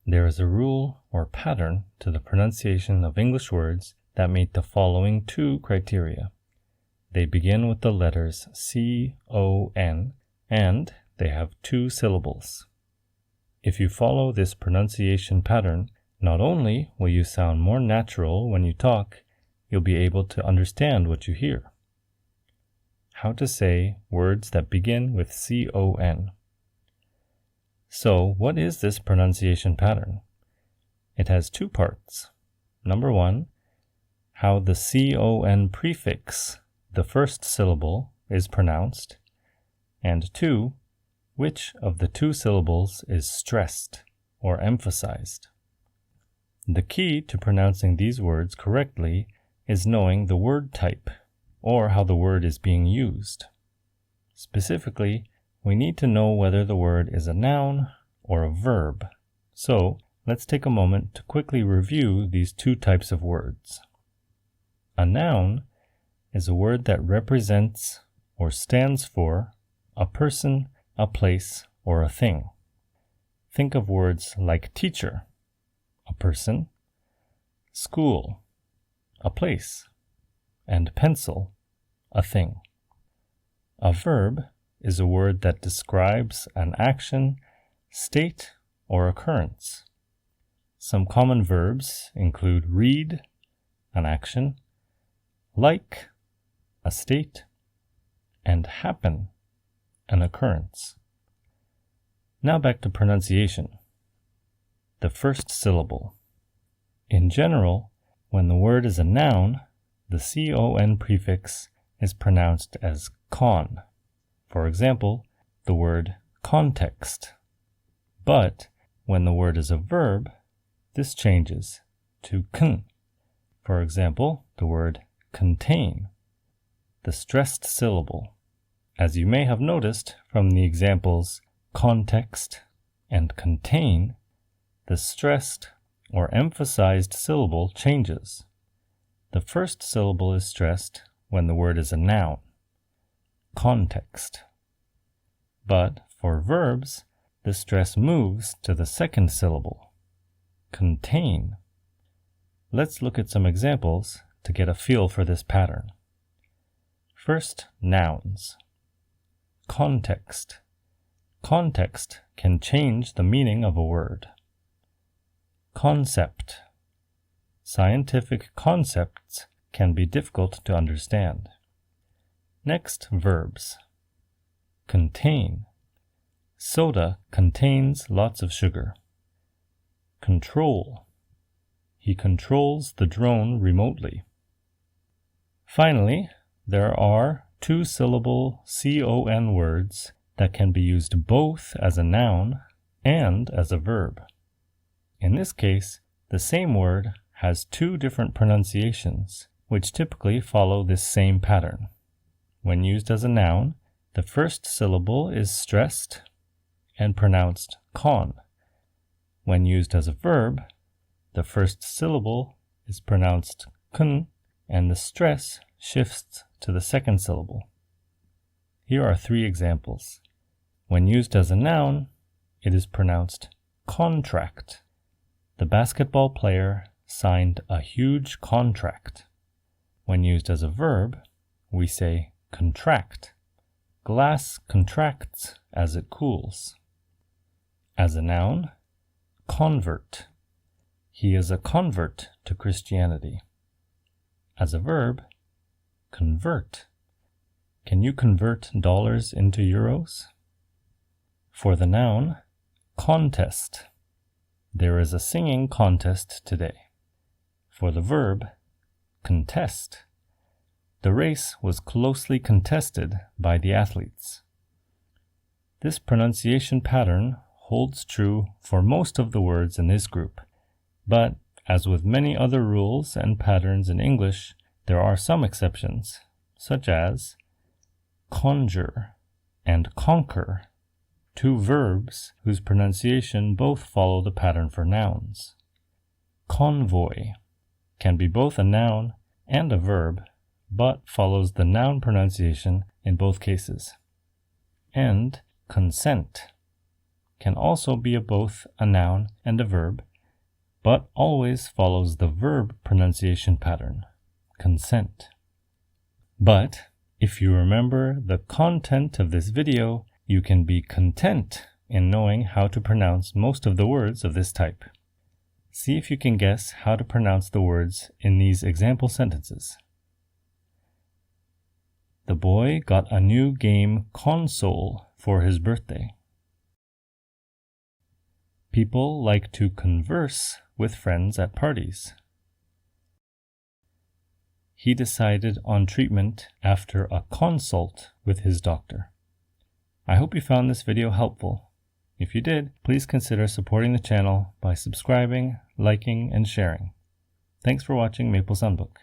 There is a rule or pattern to the pronunciation of English words that meet the following two criteria. They begin with the letters C-O-N and they have two syllables. If you follow this pronunciation pattern, not only will you sound more natural when you talk, you'll be able to understand what you hear. How to say words that begin with C-O-N. So, what is this pronunciation pattern? It has two parts. Number one, how the C-O-N prefix, the first syllable, is pronounced. And two, which of the two syllables is stressed or emphasized. The key to pronouncing these words correctly is knowing the word type, or how the word is being used. Specifically, we need to know whether the word is a noun or a verb. So, let's take a moment to quickly review these two types of words. A noun is a word that represents or stands for a person, a place, or a thing. Think of words like teacher, a person, school, a place, and pencil, a thing. A verb is a word that describes an action, state, or occurrence. Some common verbs include read, an action, like, a state, and happen, an occurrence. Now back to pronunciation. The first syllable. In general, when the word is a noun, the C-O-N prefix is pronounced as con. For example, the word context. But when the word is a verb, this changes to kn. For example, the word contain, the stressed syllable. As you may have noticed from the examples context and contain, the stressed or emphasized syllable changes. The first syllable is stressed when the word is a noun, context. But for verbs, the stress moves to the second syllable, contain. Let's look at some examples to get a feel for this pattern. First, nouns. Context. Context can change the meaning of a word. Concept. Scientific concepts can be difficult to understand. Next, verbs. Contain. Soda contains lots of sugar. Control. He controls the drone remotely. Finally, there are two-syllable C-O-N words that can be used both as a noun and as a verb. In this case, the same word has two different pronunciations, which typically follow this same pattern. When used as a noun, the first syllable is stressed and pronounced con. When used as a verb, the first syllable is pronounced kn and the stress shifts to the second syllable. Here are three examples. When used as a noun, it is pronounced contract. The basketball player signed a huge contract. When used as a verb, we say contract. Glass contracts as it cools. As a noun, convert. He is a convert to Christianity. As a verb, convert. Can you convert dollars into euros? For the noun, contest. There is a singing contest today. For the verb, contest. The race was closely contested by the athletes. This pronunciation pattern holds true for most of the words in this group, but as with many other rules and patterns in English, there are some exceptions, such as conjure and conquer, two verbs whose pronunciation both follow the pattern for nouns. Convoy can be both a noun and a verb, but follows the noun pronunciation in both cases. And consent. can also be both a noun and a verb, but always follows the verb pronunciation pattern, consent. But if you remember the content of this video, you can be content in knowing how to pronounce most of the words of this type. See if you can guess how to pronounce the words in these example sentences. The boy got a new game console for his birthday. People like to converse with friends at parties. He decided on treatment after a consult with his doctor. I hope you found this video helpful. If you did, please consider supporting the channel by subscribing, liking, and sharing. Thanks for watching Maple Sunbook.